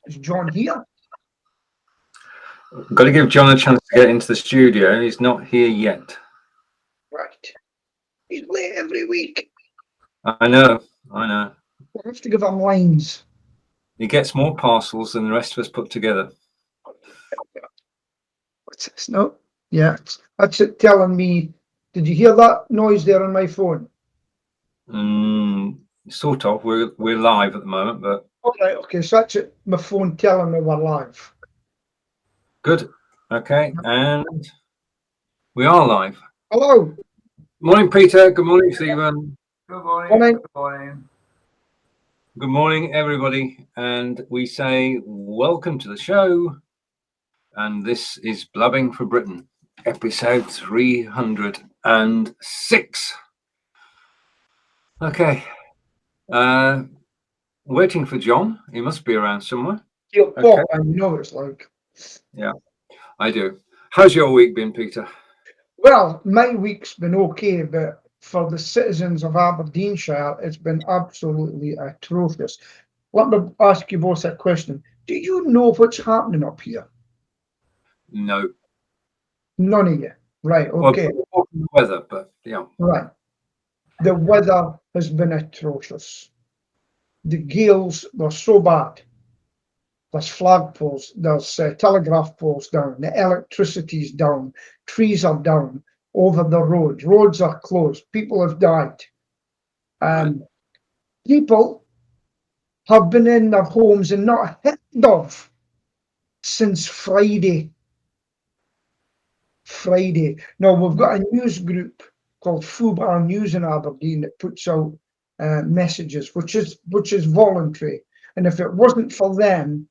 Is John here? Got to give John a chance to get into the studio. He's not here yet. Right. He's late every week. I know. We'll have to give him lines. He gets more parcels than the rest of us put together. What's this? No? Yeah. That's it telling me. Did you hear that noise there on my phone? Sort of. We're live at the moment, but. All right. Okay. So that's it. My phone telling me we're live. Good. Okay. And we are live. Hello. Morning, Peter. Good morning, Stephen. Good morning. Good morning. Good morning, everybody. And we say welcome to the show. And this is Blabbing for Britain, episode 306. Okay. Waiting for John. He must be around somewhere. He'll pop, and you know what it's like. Yeah, I do. How's your week been, Peter? Well, my week's been okay, but for the citizens of Aberdeenshire, it's been absolutely atrocious. Let me ask you both a question. Do you know what's happening up here? No. None of you. Right, okay. Well, the weather, but yeah. Right. The weather has been atrocious. The gales were so bad. There's flagpoles, there's telegraph poles down, the electricity's down, trees are down over the roads are closed, people have died. People have been in their homes and not heard of since Friday. Now, we've got a news group called Fubar News in Aberdeen that puts out messages, which is voluntary. And if it wasn't for them,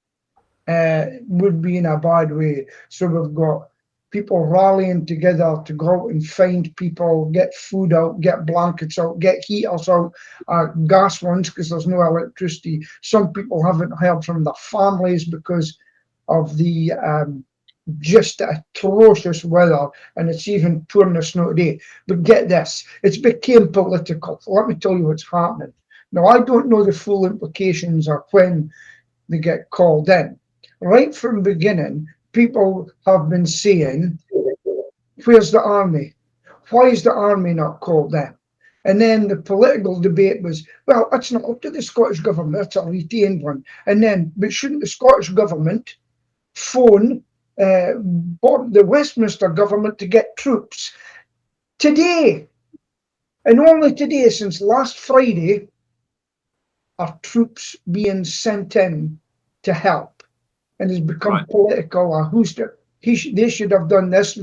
would be in a bad way. So we've got people rallying together to go out and find people, get food out, get blankets out, get heaters out, gas ones because there's no electricity. Some people haven't heard from their families because of the just atrocious weather, and it's even pouring the snow today. But get this, it's became political. Let me tell you what's happening. Now, I don't know the full implications or when they get called in. Right from the beginning, people have been saying, where's the army? Why is the army not called in? And then the political debate was, well, it's not up to the Scottish government, it's a retained one. And then, but shouldn't the Scottish government phone the Westminster government to get troops? Today, and only today, since last Friday, are troops being sent in to help. And it's become political. They should have done this.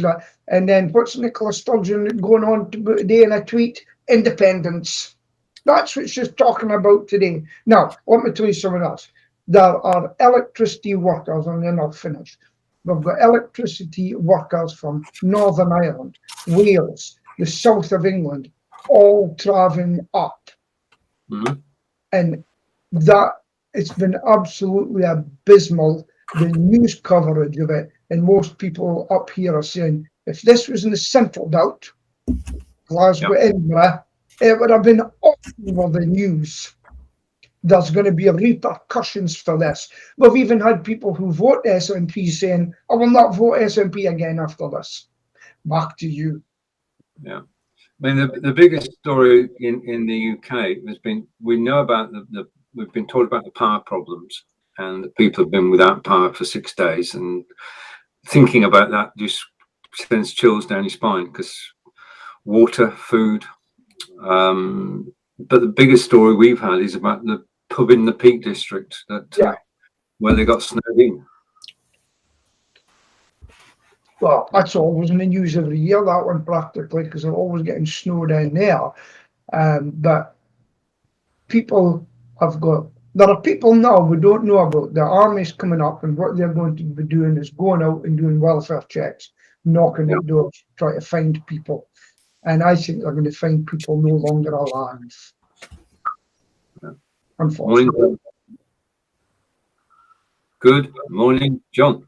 And then what's Nicola Sturgeon going on today in a tweet? Independence. That's what she's talking about today. Now, let me tell you something else. There are electricity workers, and they're not finished. We've got electricity workers from Northern Ireland, Wales, the south of England, all travelling up. Mm-hmm. And that it's been absolutely abysmal, the news coverage of it. And most people up here are saying, if this was in the central belt, Glasgow, Edinburgh, it would have been all over the news. There's going to be repercussions for this. We've even had people who vote SNP saying, I will not vote SNP again after this. Back to you. Yeah. I mean, the biggest story in the UK has been, we know about we've been told about the power problems, and that people have been without power for 6 days, and thinking about that just sends chills down your spine, because water, food, but the biggest story we've had is about the pub in the Peak District that where they got snowed in. Well, that's always in the news every year, that one practically, because they're always getting snow down there. But people there are people now we don't know about. The army's coming up, and what they're going to be doing is going out and doing welfare checks, knocking at doors, trying to find people. And I think they're going to find people no longer alive. Yeah. Unfortunately. Good morning, John.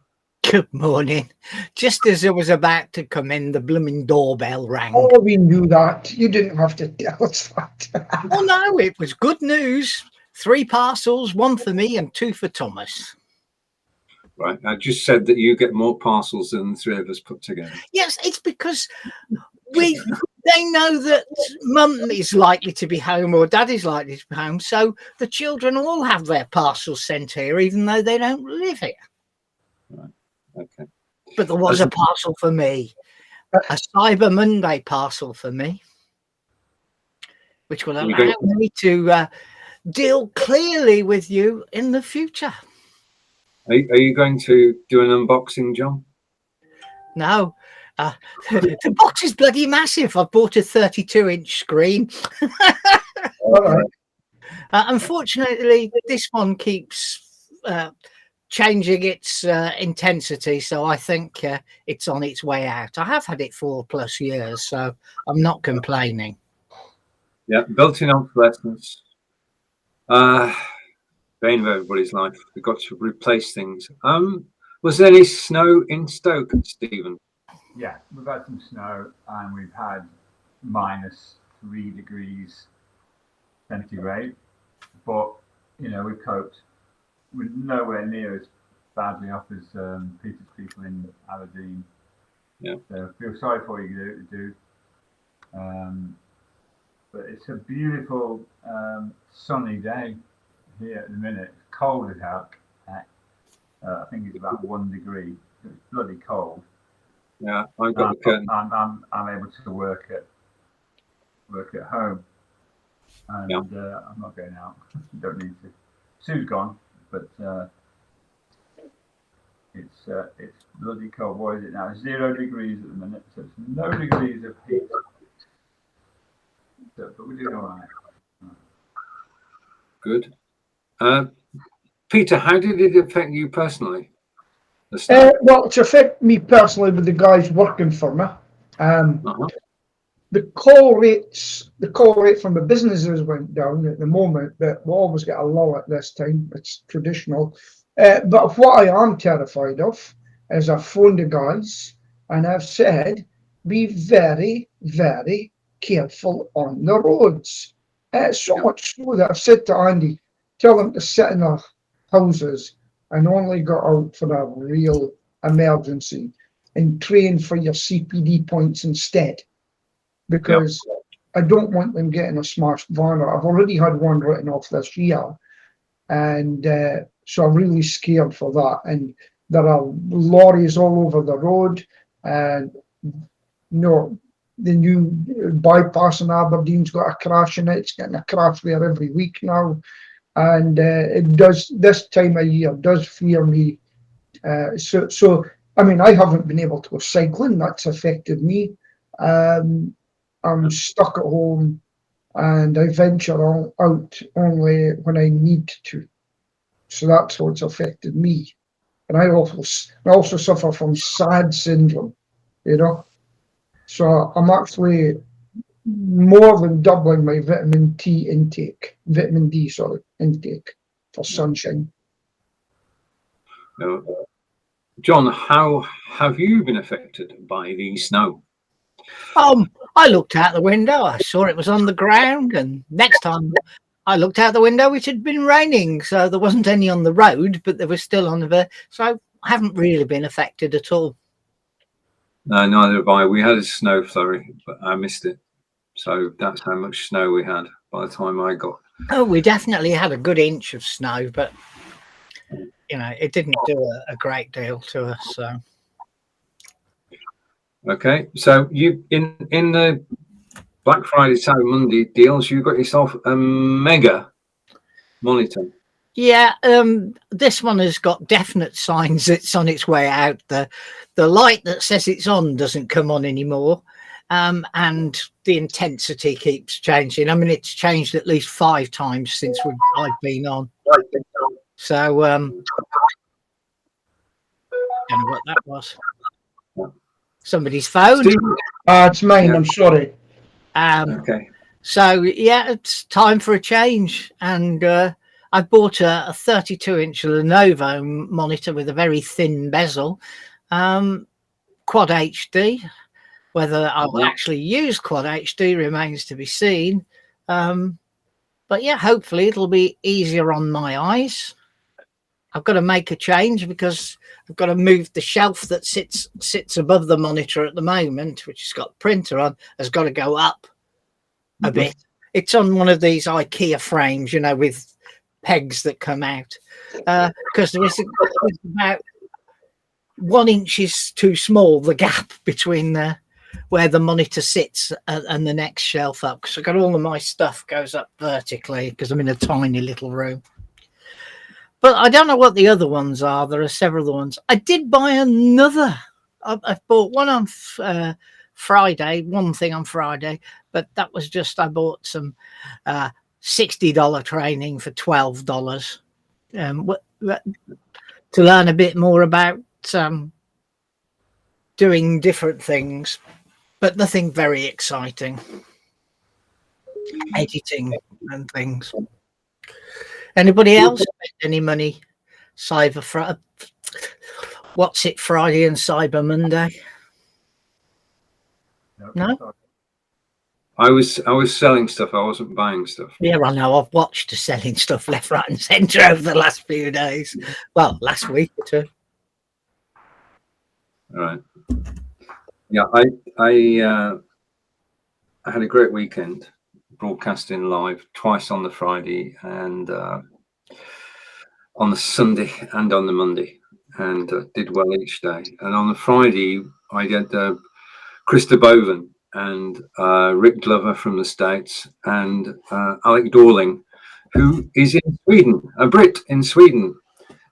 Good morning. Just as I was about to come in, the blooming doorbell rang. Oh, we knew that. You didn't have to tell us that. Oh, no, it was good news. 3 parcels, 1 for me and 2 for Thomas. Right. I just said that you get more parcels than the three of us put together. Yes, it's because they know that mum is likely to be home or dad is likely to be home, so the children all have their parcels sent here, even though they don't live here. Right. Okay. But there was a parcel for me, a Cyber Monday parcel for me, which will allow me to deal clearly with you in the future. Are you going to do an unboxing, John? No, the box is bloody massive. I've bought a 32-inch screen. Unfortunately, this one keeps changing its intensity, so I think it's on its way out. I have had it 4+ years, so I'm not complaining. Yeah, built-in obsolescence. Bane of everybody's life. We've got to replace things. Was there any snow in Stoke, Stephen? Yeah, we've had some snow and we've had -3 degrees centigrade, but you know, we've coped. We're nowhere near as badly off as Peter's people in Aberdeen. Yeah. So I feel sorry for you, dude. But it's a beautiful sunny day here at the minute. It's cold as heck. I think it's about 1 degree. It's bloody cold. Yeah, I've got the curtain. I'm able to work at home, and I'm not going out. Don't need to. Sue's gone, but it's bloody cold. What is it now? 0 degrees at the minute, so it's no degrees of heat. So, but we're doing all right. Good. Peter, how did it affect you personally? Well, it's affected me personally with the guys working for me. The call rate from the businesses went down at the moment, but we'll always get a lull at this time. It's traditional. But what I am terrified of is I've phoned the guys and I've said, be very, very careful on the roads. So much so that I've said to Andy, tell them to sit in their houses and only go out for a real emergency and train for your CPD points instead. Because I don't want them getting a smashed van. I've already had one written off this year. And so I'm really scared for that. And there are lorries all over the road. And the new bypass in Aberdeen's got a crash in it. It's getting a crash there every week now. And it does, this time of year, does fear me. So I mean, I haven't been able to go cycling. That's affected me. I'm stuck at home and I venture out only when I need to. So that's what's affected me. And I also suffer from SAD syndrome, you know. So I'm actually more than doubling my vitamin D intake for sunshine. John, how have you been affected by the snow? I looked out the window, I saw it was on the ground, and next time I looked out the window it had been raining, so there wasn't any on the road, but there was still on the so I haven't really been affected at all. No, neither have I. We had a snow flurry, but I missed it. So that's how much snow we had by the time I got. Oh, we definitely had a good inch of snow, but you know, it didn't do a great deal to us. So. Okay, so you in the Black Friday, Cyber Monday deals, you got yourself a mega monitor. Yeah, this one has got definite signs it's on its way out. The light that says it's on doesn't come on anymore, and the intensity keeps changing. I mean, it's changed at least 5 times since I've been on. So, don't know what that was. Somebody's phone. It's mine. Yeah. I'm sorry. Okay. So yeah, it's time for a change, and I bought a 32-inch Lenovo monitor with a very thin bezel, Quad HD. Whether I'll actually use Quad HD remains to be seen. But yeah, hopefully it'll be easier on my eyes. I've got to make a change because I've got to move the shelf that sits above the monitor at the moment, which has got the printer on, has got to go up a bit. It's on one of these IKEA frames, you know, with pegs that come out, because there's about 1 inch is too small, the gap between where the monitor sits and the next shelf up, because I've got all of my stuff goes up vertically because I'm in a tiny little room. But I don't know what the other ones are. There are several other ones. I did buy another. I've bought one on Friday, one thing on Friday, but that was just, I bought some $60 training for $12 to learn a bit more about doing different things, but nothing very exciting. Editing and things. Anybody else spend any money What's it Friday and Cyber Monday? No? I was selling stuff. I wasn't buying stuff. Yeah, I know. I've watched the selling stuff left, right, and centre over the last few days. Well, last week or two. All right. Yeah, I had a great weekend, broadcasting live twice on the Friday and on the Sunday and on the Monday, and did well each day. And on the Friday, I did Krista Boven and Rick Glover from the States and Alec Dorling, who is in Sweden, a Brit in Sweden,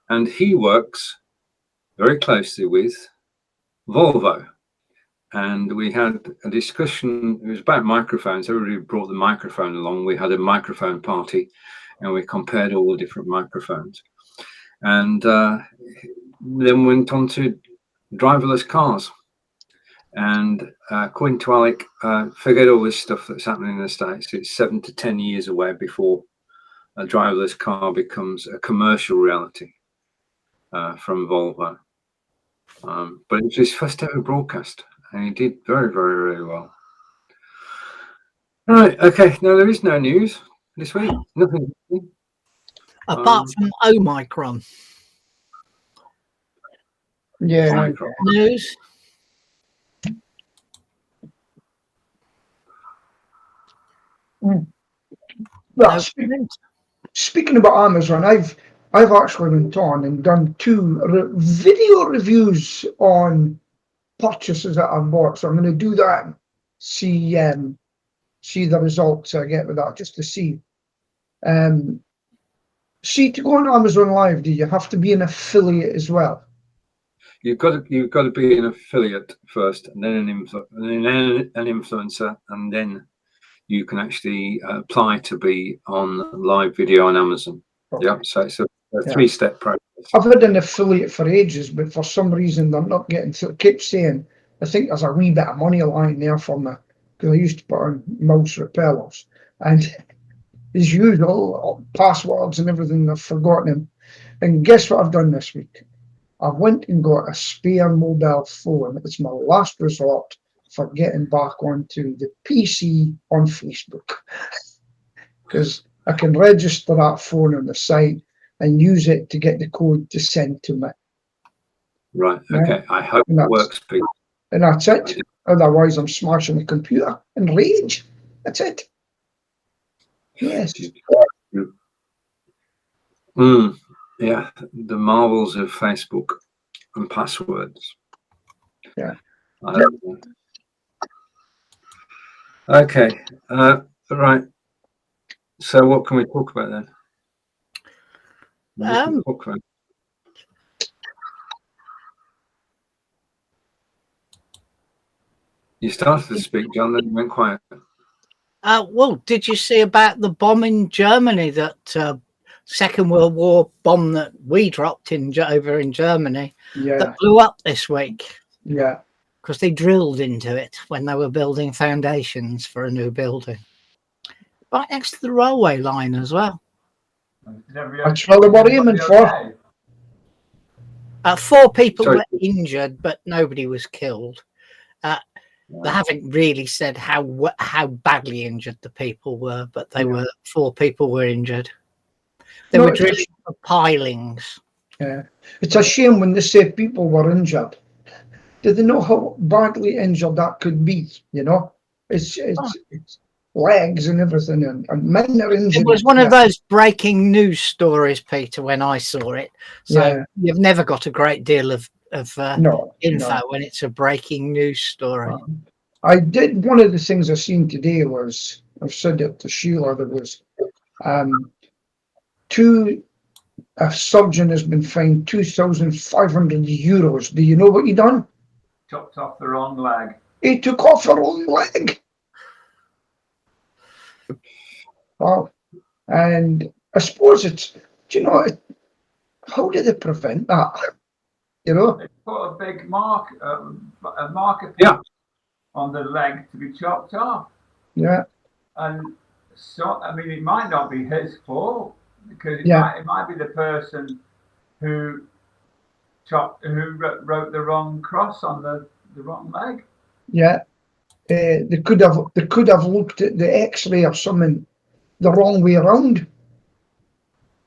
and he works very closely with Volvo. And we had a discussion. It was about microphones. Everybody brought the microphone along. We had a microphone party and we compared all the different microphones, and then went on to driverless cars. And according to Alec, forget all this stuff that's happening in the States. It's 7 to 10 years away before a driverless car becomes a commercial reality from Volvo. But it was his first ever broadcast, and he did very, very, very well. All right, okay. No, there is no news this week. Nothing. Apart from Omicron. Yeah. Omicron. News. Well, speaking about Amazon, I've actually went on and done 2 video reviews on purchases that I've bought. So I'm going to do that and see the results I get with that, just to see. See, to go on Amazon Live, do you have to be an affiliate as well? You've got to be an affiliate first, and then an influencer, and then you can actually apply to be on live video on Amazon. Okay. Yeah, so it's a 3-step process. I've had an affiliate for ages, but for some reason I'm not getting through. It keeps saying, I think there's a wee bit of money lying there for me, because I used to put on mouse repellers, and as usual, passwords and everything, I've forgotten them. And guess what I've done this week? I went and got a spare mobile phone. It's my last resort for getting back onto the PC on Facebook, because I can register that phone on the site and use it to get the code to send to me. Right. Okay. I hope it works, Pete. And that's it. Otherwise, I'm smashing the computer in rage. That's it. Yes. Yeah. The marvels of Facebook and passwords. Yeah. Okay. Right. So what can we talk about then? You started to speak, John, then you went quiet. Well, did you see about the bomb in Germany, that Second World War bomb that we dropped over in Germany, that blew up this week? Yeah. Because they drilled into it when they were building foundations for a new building. Right next to the railway line as well. That's what we're aiming for. 4 people were injured, but nobody was killed. They haven't really said how badly injured the people were, but they were 4 people were injured. They were drilling for pilings. Yeah. It's a shame when they say people were injured. Do they know how badly injured that could be? You know, it's legs and everything, and minor It injuries. was one of those breaking news stories, Peter, when I saw it. So Yeah. you've never got a great deal of No, info no. when it's a breaking news story. I did, one of the things I seen today was, I've said it to Sheila, there was a surgeon has been fined €2,500. Do you know what he done? Chopped off the wrong leg. He took off her own leg. Wow. And I suppose it's, do you know, how do they prevent that? You know? They put a big marker Yeah. on the leg to be chopped off. Yeah. And so, I mean, it might not be his fault because it might be the person who wrote the wrong cross on the wrong leg. Yeah. They could have looked at the X-ray or something the wrong way around.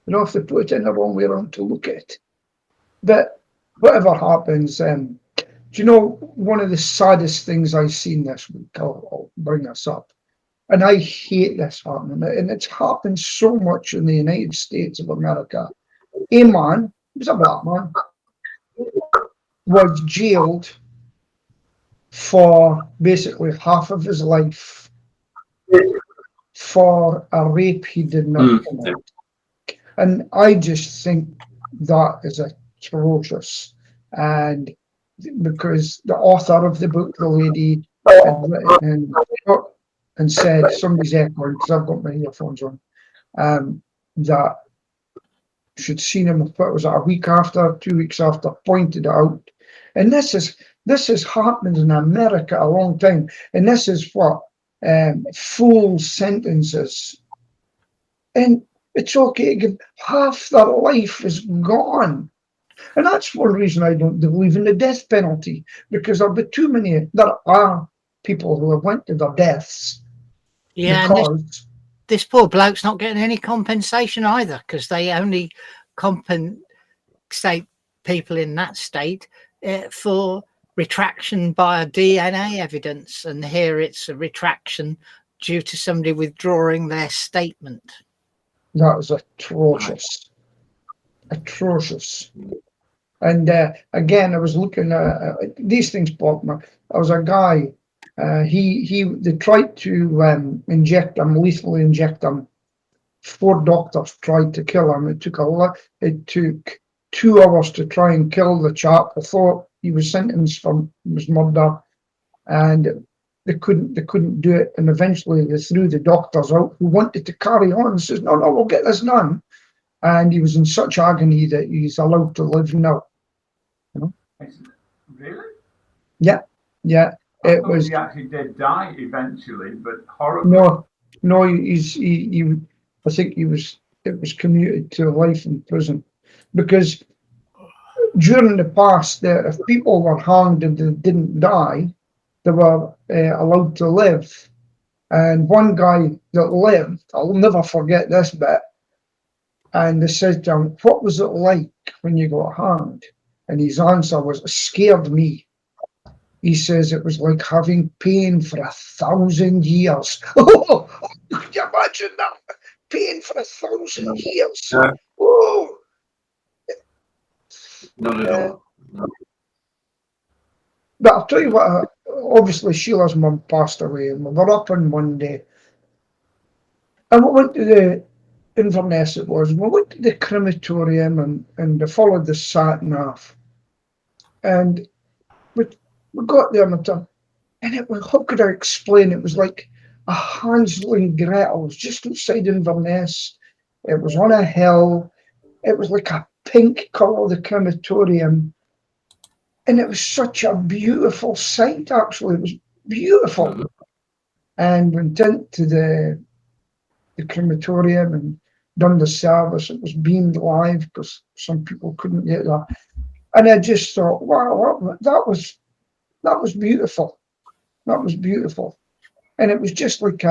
You know, if they put it in the wrong way around to look at it. But whatever happens, do you know, one of the saddest things I've seen this week, I'll bring this up, and I hate this happening, and it's happened so much in the United States of America. A man, he was a black man, was jailed for basically half of his life for a rape he did not commit. And I just think that is atrocious. And because the author of the book, the lady, had written and said, somebody's echoing because I've got my earphones on, that she'd seen him, what was it, a week after, 2 weeks after, pointed it out. And this has happened in America a long time. And this is what, full sentences. And it's okay to give half their life is gone. And that's one reason I don't believe in the death penalty, because there'll be too many, there are people who have went to their deaths. Yeah, because this poor bloke's not getting any compensation either, because they only compensate people in that state for retraction by DNA evidence. And here it's a retraction due to somebody withdrawing their statement. that is atrocious. Atrocious. And again, I was looking at these things pop up. There was a guy, they tried to inject him, lethally inject him. 4 doctors tried to kill him. It took 2 hours to try and kill the chap. I thought he was sentenced for his murder, and they couldn't do it. And eventually they threw the doctors out who wanted to carry on and says, no, we'll get this done. And he was in such agony that he's allowed to live now. You know? Really? Yeah. I thought he actually did die eventually, but horribly. No. I think it was commuted to life in prison, because during the past, if people were hanged and they didn't die, they were allowed to live. And one guy that lived, I'll never forget this bit. And they said to him, what was it like when you got hanged? And his answer was, it scared me. He says it was like having pain for 1,000 years. Oh, could you imagine that? Pain for 1,000 years. Oh. Not at all. No. But I'll tell you what, obviously Sheila's mum passed away, and we were up on Monday. And we went to the Inverness, it was. We went to the crematorium and they followed the sat-nav. And we got there and it was, how could I explain? It was like a Hansel and Gretel. It was just outside Inverness. It was on a hill. It was like a pink colour, the crematorium. And it was such a beautiful sight, actually. It was beautiful. And went into the crematorium and done the service. It was beamed live because some people couldn't get that. And I just thought, wow, that was beautiful. That was beautiful. And it was just like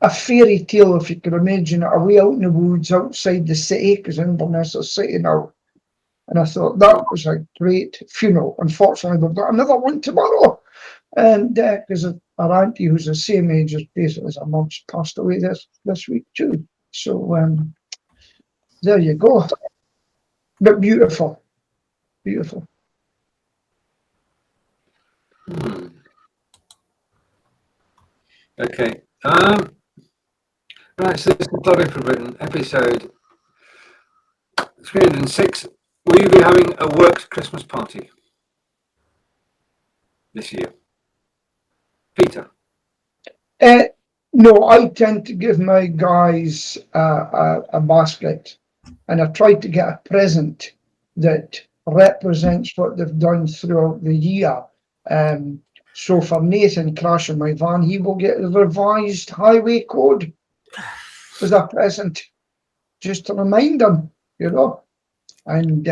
a fairy tale, if you can imagine it, away out in the woods outside the city, because Inverness is city now. And I thought that was a great funeral. Unfortunately, we've got another one tomorrow. And because our auntie, who's the same age as basically as our mum's, passed away this week too. So there you go. But beautiful, beautiful. Okay. Right, so this is Blabbing for Britain, episode 306. Will you be having a works Christmas party this year? Peter? No, I tend to give my guys a basket, and I try to get a present that represents what they've done throughout the year. So for Nathan crashing my van, he will get the revised highway code as a present, just to remind him, you know. And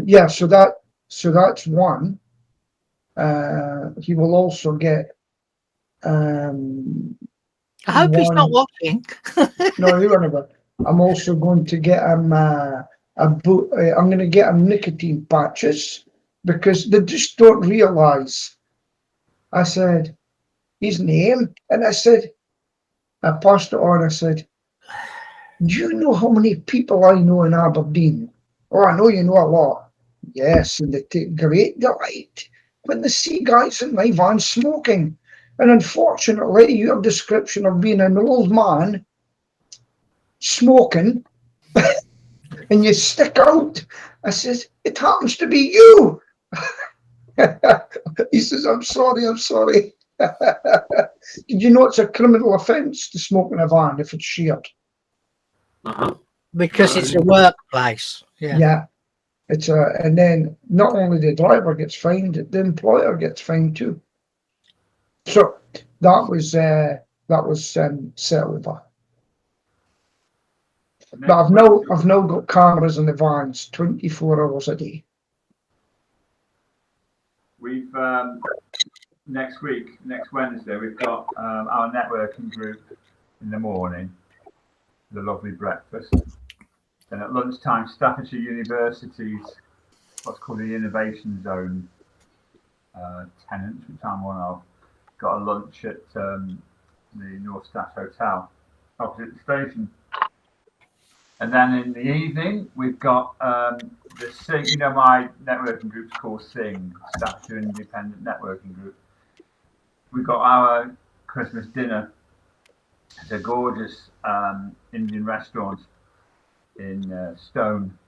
yeah, so that's one. He will also get. I hope he's not watching. No, he won't. I'm also going to get him I'm going to get him nicotine patches, because they just don't realise. I said his name, and I passed it on. I said, do you know how many people I know in Aberdeen? Oh, I know you know a lot. Yes, and they take great delight when they see guys in my van smoking. And unfortunately, your description of being an old man smoking and you stick out. I says, it happens to be you. He says, I'm sorry. Did you know it's a criminal offence to smoke in a van if it's shared? Because it's a workplace. Yeah. It's and then not only the driver gets fined, the employer gets fined too. So that was settled. But I've now got cameras in the vans 24 hours a day. We've next Wednesday, we've got our networking group in the morning, the lovely breakfast. Then at lunchtime, Staffordshire University's what's called the Innovation Zone tenants, which I'm one of, got a lunch at the North Staff Hotel opposite the station. And then in the evening, we've got the Sing. You know, my networking group's called Sing, Staffordshire Independent Networking Group. We've got our Christmas dinner. It's a gorgeous Indian restaurant in Stone.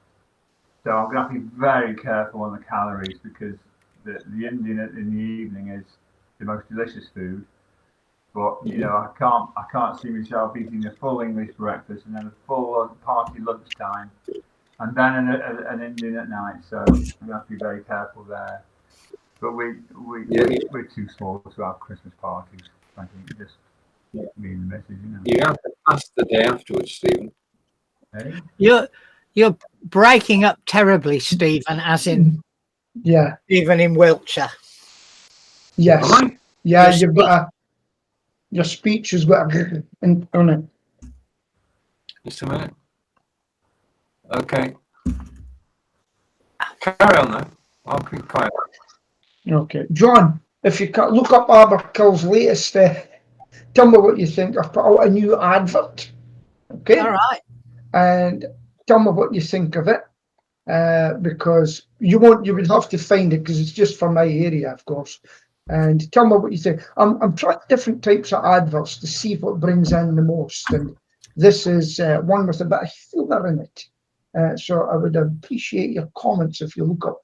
So I'm going to have to be very careful on the calories, because the Indian in the evening is the most delicious food. But you know, I can't see myself eating a full English breakfast and then a full party lunchtime, and then an Indian at night. So we have to be very careful there. But we're too small to have Christmas parties. I think just me and the missus, you know. You have to fast the day afterwards, Stephen. Hey? You're breaking up terribly, Stephen, as in even in Wiltshire. Yes. Right. Yeah, you've got your speech has got a on it. Just a minute. Okay. Carry on though. I'll keep quiet. Okay, John, if you can look up Aberkill's latest, tell me what you think. I've put out a new advert. Okay. All right. And tell me what you think of it, because you would have to find it, because it's just for my area, of course. And tell me what you think. I'm trying different types of adverts to see what brings in the most, and this is one with a bit of humour in it. So I would appreciate your comments if you look up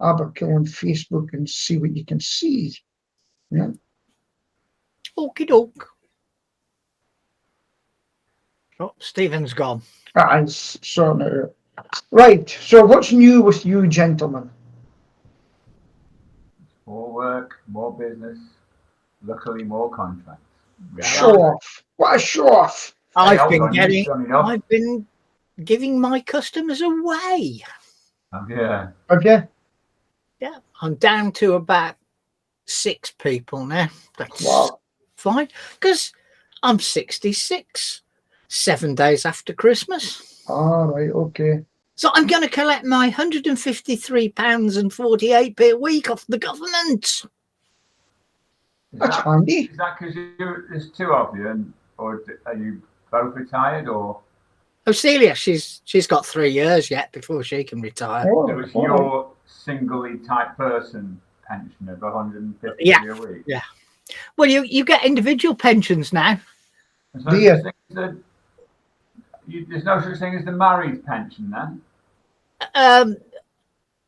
Aberkill on Facebook and see what you can see. Yeah. Okie doke. Oh, Stephen's gone. So now. Right. So what's new with you, gentlemen? More work, more business, luckily more contracts. Show off. What a show off. I've been giving my customers away. Yeah. Okay. Yeah, I'm down to about 6 people now. That's Wow. fine, because I'm 66, 7 days after Christmas. All right, okay. So I'm going to collect my £153.48 a week off the government. That's handy. Is that because there's two of you, or are you both retired, or? Oh, Celia, she's got 3 years yet before she can retire. Oh, So it's all right. your singly type person pension of 150 Yeah. a week. Yeah. Well, you get individual pensions now. There's no, such thing as there's no such thing as the married pension then?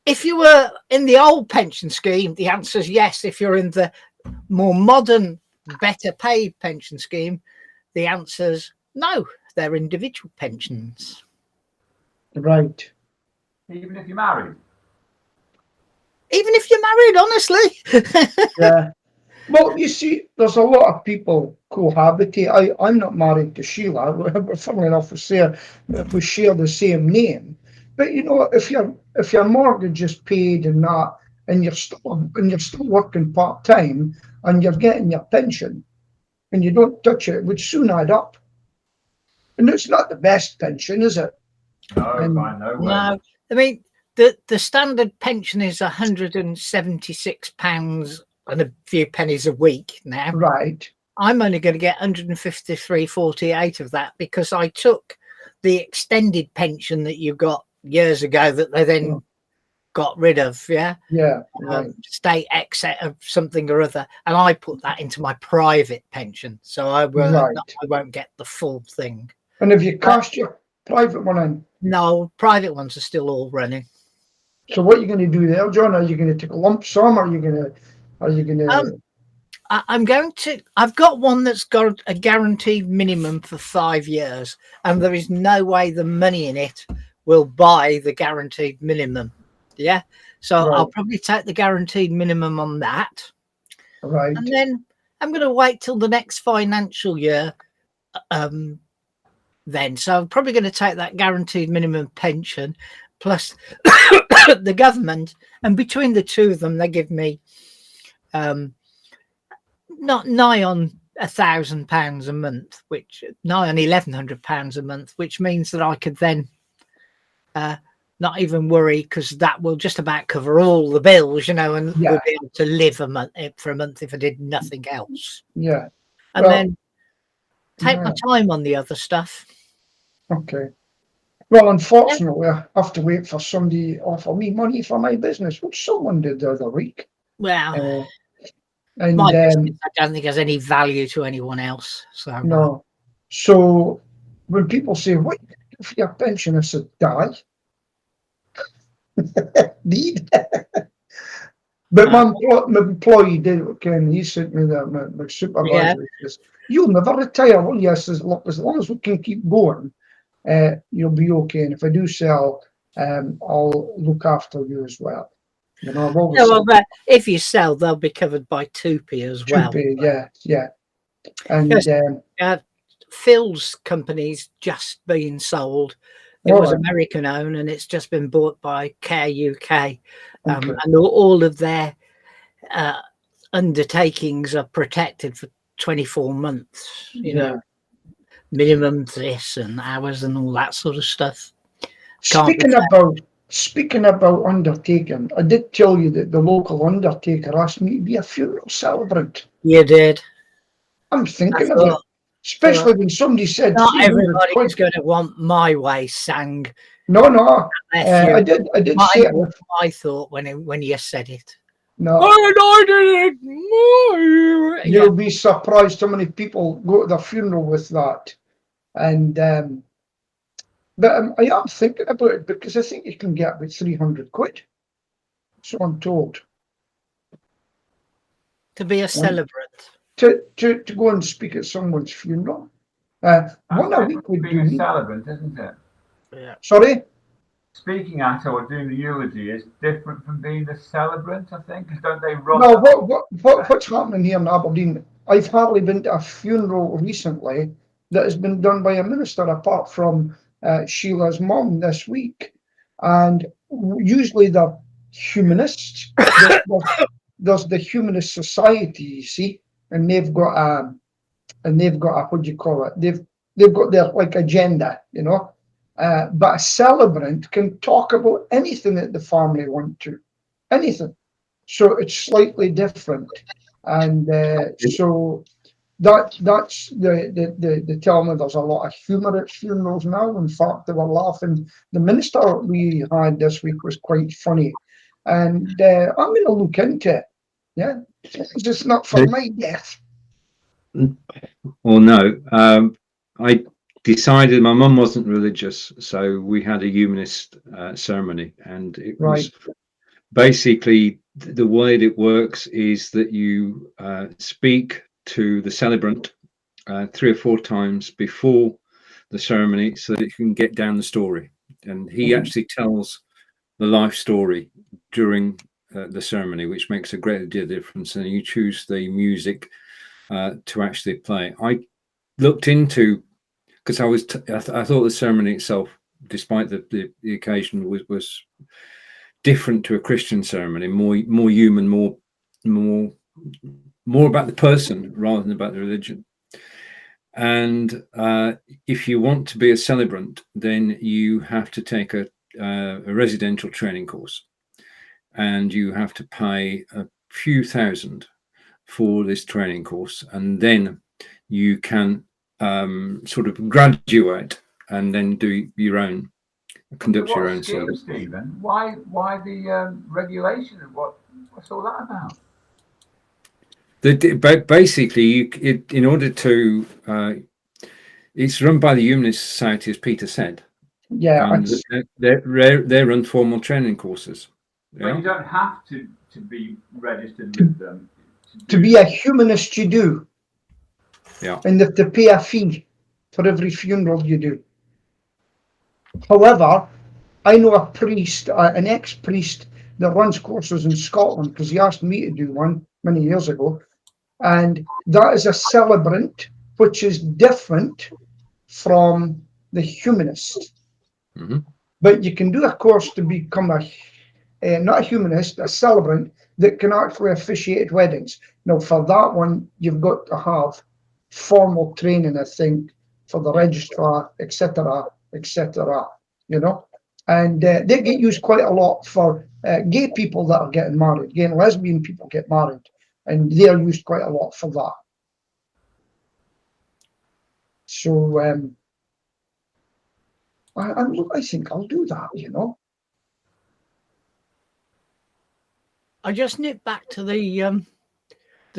If you were in the old pension scheme, the answer is yes. If you're in the more modern, better paid pension scheme, the answer's no. They're individual pensions. Right. Even if you're married? Even if you're married, honestly. Yeah. Well, you see, there's a lot of people cohabitate. I'm not married to Sheila. Funnily enough, we share the same name. But you know, if your mortgage is paid and that, and you're still working part time, and you're getting your pension, and you don't touch it, it would soon add up. And it's not the best pension, is it? No, by no way. No, I mean the standard pension is £176 and a few pennies a week now. Right. I'm only going to get 153.48 of that because I took the extended pension that you got years ago that they then got rid of. Yeah. Yeah. Right. State exit of something or other, and I put that into my private pension, so I won't get the full thing. And have you cashed your private one in? No, private ones are still all running. So what are you going to do there, John? Are you going to take a lump sum? Or are you going to? I'm going to. I've got one that's got a guaranteed minimum for 5 years, and there is no way the money in it will buy the guaranteed minimum. Yeah, so Right. I'll probably take the guaranteed minimum on that, Right. and then I'm going to wait till the next financial year. Then, so I'm probably going to take that guaranteed minimum pension plus the government, and between the two of them, they give me not nigh on £1,000 a month, which nigh on £1,100 a month, which means that I could then not even worry because that will just about cover all the bills, you know, and we'll be able to live for a month if I did nothing else. Yeah. And then take my time on the other stuff. Okay. Well, unfortunately, I have to wait for somebody to offer me money for my business, which someone did the other week. Well, and my business, I don't think has any value to anyone else. So no. So when people say, "What if your pension?" I said, "Die." Need. But my employee did. Okay, and he sent me that. My supervisor says, "You'll never retire, will you?" I says, "Look, as long as we can keep going, you'll be okay. And if I do sell, I'll look after you as well." You know, I've always but if you sell, they'll be covered by 2p as well. 2p, yeah. And Phil's company's just been sold. It was American owned, and it's just been bought by Care UK. And all of their undertakings are protected for 24 months. You know, minimum this and hours and all that sort of stuff. Speaking about undertaking, I did tell you that the local undertaker asked me to be a funeral celebrant. You did. I'm thinking of it, especially when somebody said, "Not everybody's going to want my way sang." No. I did say it. I thought when you said it. No. You'll be surprised how many people go to the funeral with that. And but I am thinking about it because I think you can get about 300 quid. So I'm told. To be a celebrant. To go and speak at someone's funeral. One a week would be a celebrant, isn't it? Yeah. Sorry? Speaking at or doing the eulogy is different from being a celebrant, I think, because don't they run? No, what's happening here in Aberdeen? I've hardly been to a funeral recently that has been done by a minister, apart from Sheila's mum this week. And usually the humanists, there's the Humanist Society, you see, and they've got and they've got a, what do you call it? They've got their like agenda, you know. But a celebrant can talk about anything that the family want to, anything. So it's slightly different, and so that's the tell me there's a lot of humour at funerals now. In fact, they were laughing. The minister we had this week was quite funny, and I'm going to look into it. Yeah, it's just not for my death. Well, no. I decided my mum wasn't religious, so we had a humanist ceremony, and it was basically the way it works is that you speak to the celebrant 3 or 4 times before the ceremony so that you can get down the story, and he actually tells the life story during the ceremony, which makes a great deal of difference. And you choose the music to actually play. I looked into, because I thought the ceremony itself, despite the occasion, was different to a Christian ceremony, more human, more about the person rather than about the religion. And if you want to be a celebrant, then you have to take a residential training course, and you have to pay a few thousand for this training course, and then you can sort of graduate and then do your own, conduct your own service. Stephen, why the regulation? What's all that about? Basically, in order to, it's run by the Humanist Society, as Peter said. Yeah, they run formal training courses. But you don't have to be registered with them. To be a humanist, you do. Yeah. And you have to pay a fee for every funeral you do. However, I know a priest, an ex-priest that runs courses in Scotland, because he asked me to do one many years ago. And that is a celebrant, which is different from the humanist. Mm-hmm. But you can do a course to become not a humanist, a celebrant that can actually officiate weddings. Now, for that one, you've got to have formal training, I think, for the registrar, etc., etc. You know, and they get used quite a lot for gay people that are getting married. Gay and lesbian people get married, and they are used quite a lot for that. So I think I'll do that. You know. I just nip back to the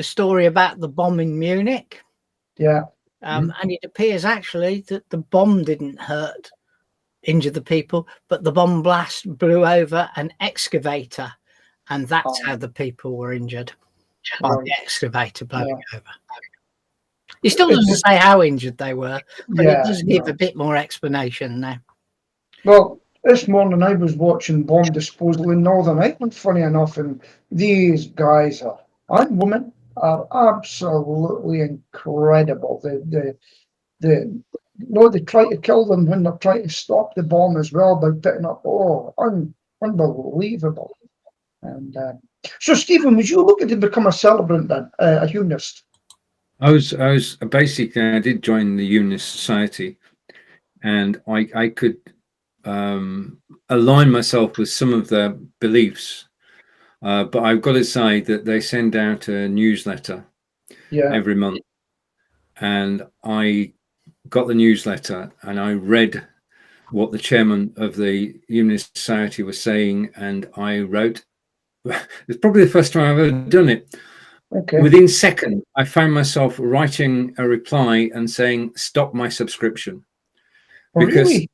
story about the bomb in Munich. Yeah. And it appears actually that the bomb didn't injure the people, but the bomb blast blew over an excavator, and that's how the people were injured by the excavator blowing over. It still doesn't say how injured they were, but it does give a bit more explanation now. Well, this morning I was watching bomb disposal in Northern Ireland, funny enough, and these guys and women are absolutely incredible. They try to kill them when they're trying to stop the bomb as well by putting up, unbelievable. And so, Stephen, was you looking to become a celebrant then, a humanist? I was basically, I did join the Humanist Society, and I could align myself with some of their beliefs, but I've got to say that they send out a newsletter every month, and I got the newsletter and I read what the chairman of the Humanist Society was saying, and I wrote. It's probably the first time I've ever done it. Okay. Within seconds, I found myself writing a reply and saying, "Stop my subscription." Because, really?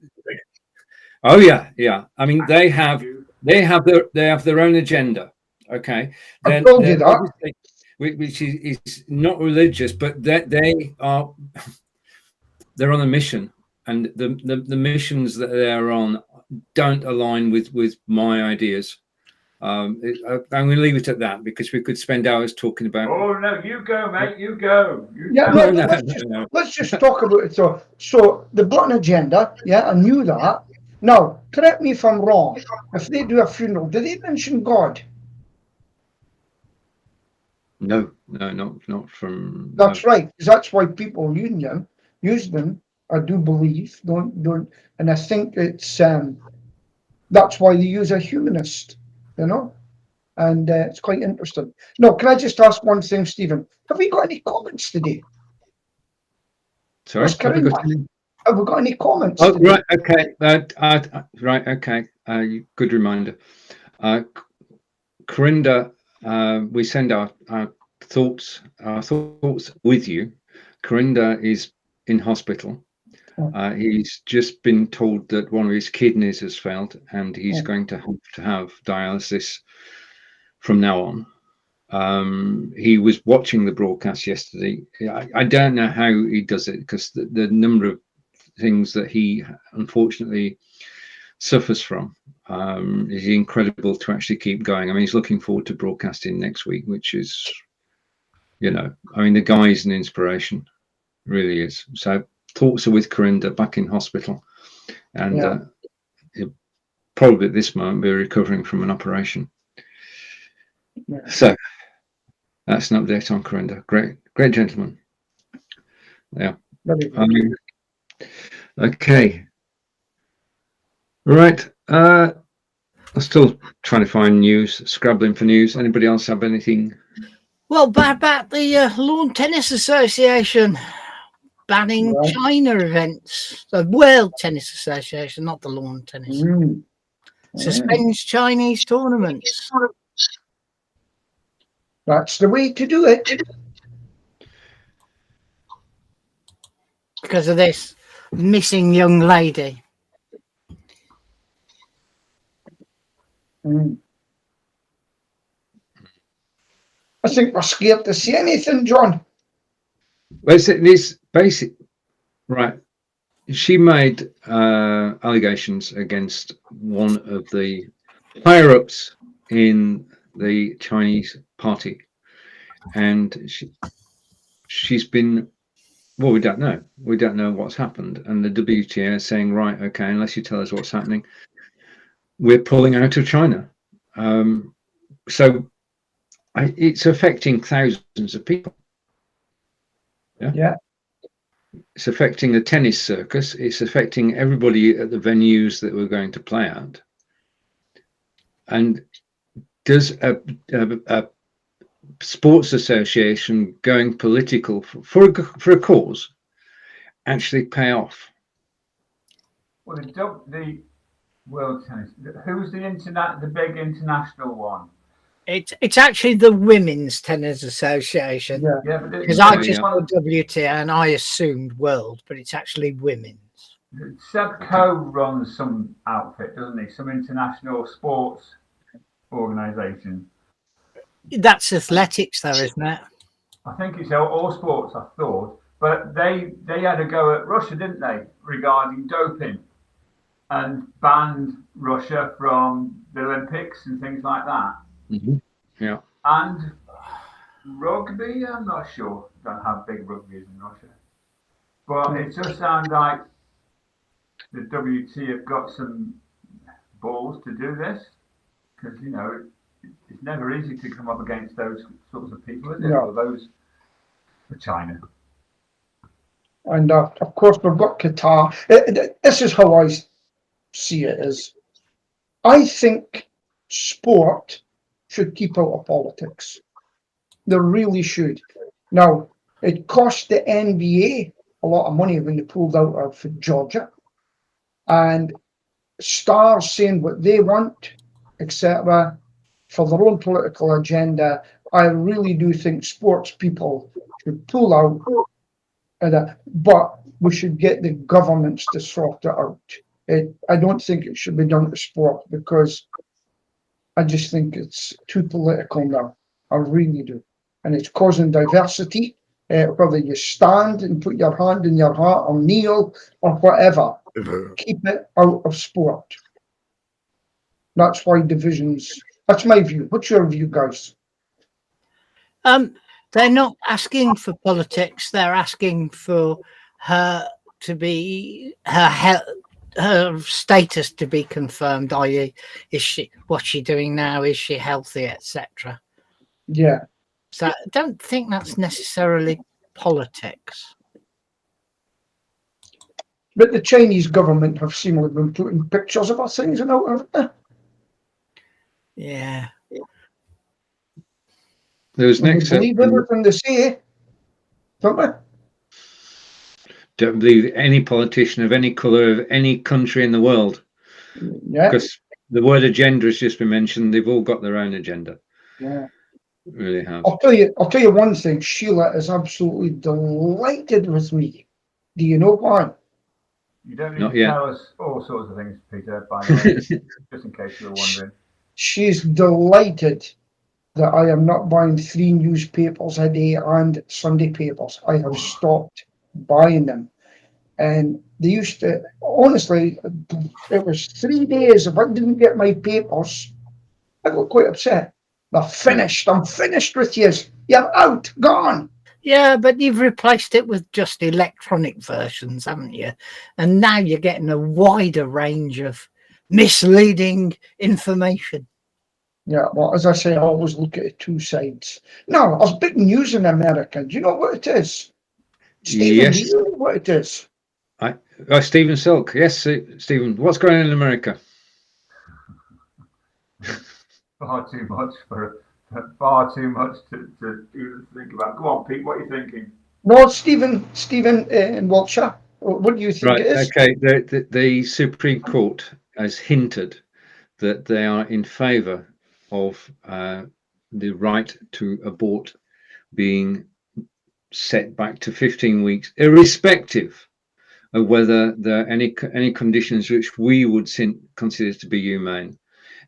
Oh yeah. I mean, they have their own agenda. Okay, I told you that. Which is not religious, but they're on a mission, and the missions that they're on don't align with my ideas. I'm going to leave it at that, because we could spend hours talking about. Oh no, you go, mate. You go. Let's just talk about it. So the button agenda. Yeah, I knew that. Now, correct me if I'm wrong. If they do a funeral, do they mention God? No. No, not from. That's right, because that's why people use them. I do believe, don't, and I think it's that's why they use a humanist, and it's quite interesting. No, can I just ask one thing, Stephen? Have we got any comments today? Sorry, have we got any? Have we got any comments Oh, today? right, okay. Right, okay. Good reminder. Corinda, we send our thoughts with you. Corinda is in hospital. He's just been told that one of his kidneys has failed, and he's going to have dialysis from now on. He was watching the broadcast yesterday. I don't know how he does it, because the number of things that he unfortunately suffers from is incredible to actually keep going. I mean, he's looking forward to broadcasting next week, which is, I mean, the guy is an inspiration, really is. So thoughts are with Corinda back in hospital, and he'll probably at this moment be recovering from an operation. So that's an update on Corinda. Great gentleman. Yeah. Okay. Right. I'm still trying to find news, scrabbling for news. Anybody else have anything? Well, about the Lawn Tennis Association banning China events. The World Tennis Association, not the lawn tennis. Suspends Chinese tournaments. That's the way to do it. Because of this missing young lady. I think we're scared to see anything, John. Well, it's basic, right? She made allegations against one of the higher ups in the Chinese party, and she's been. Well, we don't know. We don't know what's happened, and the WTA is saying, right, okay, unless you tell us what's happening, we're pulling out of China. So it's affecting thousands of people. Yeah. It's affecting the tennis circus. It's affecting everybody at the venues that we're going to play at. And does a sports association going political for a cause actually pay off? Well, the World Tennis. Who's the big international one? It's actually the Women's Tennis Association. Yeah, because I just saw WTA and I assumed World, but it's actually Women's. Seb Coe runs some outfit, doesn't he? Some international sports organisation. That's athletics, though, isn't it? I think it's all sports, I thought. But they had a go at Russia, didn't they, regarding doping, and banned Russia from the Olympics and things like that. Mm-hmm. Yeah. And rugby, I'm not sure. I don't know how big rugby is in Russia. But it does sound like the WT have got some balls to do this, because, it's never easy to come up against those sorts of people, is it? No. Or those for China. And of course, we've got Qatar. This is how I see it. Is I think sport should keep out of politics. They really should. Now, it cost the NBA a lot of money when they pulled out of Georgia, and stars saying what they want, etc., for their own political agenda. I really do think sports people should pull out of that, but we should get the governments to sort it out. I don't think it should be done to sport, because I just think it's too political now. I really do. And it's causing diversity, whether you stand and put your hand in your heart or kneel or whatever. Keep it out of sport. That's why divisions. That's my view. What's your view, guys? They're not asking for politics. They're asking for her to be her status to be confirmed. I.e., what's she doing now? Is she healthy, etc. Yeah. So I don't think that's necessarily politics. But the Chinese government have seemingly been putting pictures of us things and out of it. Yeah. There was And next. they believe everything they say, don't they? Don't believe any politician of any colour of any country in the world, Yeah. because the word agenda has just been mentioned. They've all got their own agenda. Yeah. Really have. I'll tell you one thing. Sheila is absolutely delighted with me. Do you know why? You don't need Not to yet. tell us all sorts of things, Peter, by the way, just in case you were wondering. She's delighted that I am not buying 3 newspapers a day and Sunday papers. I have stopped buying them. And they used to, honestly, it was 3 days. If I didn't get my papers, I got quite upset. I'm finished with you. You're out, gone. Yeah, but you've replaced it with just electronic versions, haven't you? And now you're getting a wider range of misleading information. Yeah, well, as I say, I always look at it 2 sides. Now, there's big news in America. Do you know what it is? Stephen, Yes. do you know what it is? Stephen Silk. Yes, Stephen. What's going on in America? Far too much to even think about. Go on, Pete, what are you thinking? No, Stephen in Wiltshire. What do you think Right. it is? Okay. The Supreme Court has hinted that they are in favour of the right to abort being set back to 15 weeks, irrespective of whether there are any conditions which we would consider to be humane.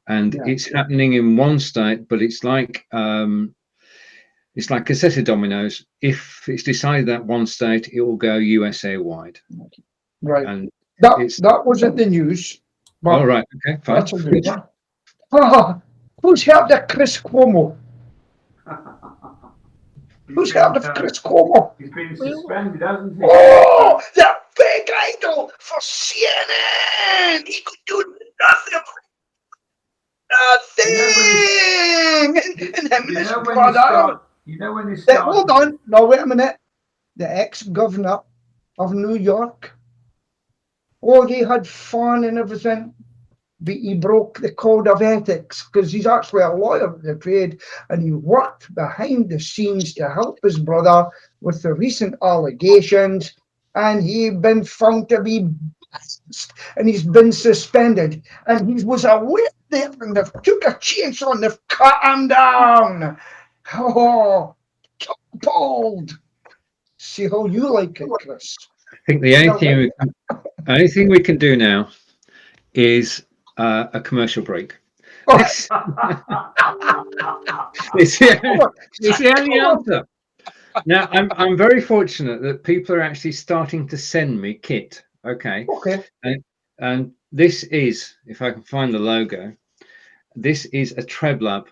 And Yeah. it's happening in one state, but it's like a set of dominoes. If it's decided that one state, it will go USA wide. Right. And That wasn't the news. But all right. Okay. Fine. that's a good one. Who's heard of Chris Cuomo? Who's heard of Chris Cuomo? He's been suspended, hasn't he? Oh, the big idol for CNN. He could do nothing. And him and his brother. When you start. Hold on. No, wait a minute. The ex-governor of New York. Oh, they had fun and everything. But he broke the code of ethics because he's actually a lawyer of the trade, and he worked behind the scenes to help his brother with the recent allegations, and he'd been found to be biased, and he's been suspended, and he was aware there, and they took a chainsaw and they've cut him down. Oh, appalled. See how you like it, Chris. I think the only thing we can do now is a commercial break. It's the only answer. Now, I'm very fortunate that people are actually starting to send me kit. Okay. And this is, if I can find the logo, this is a TrebLab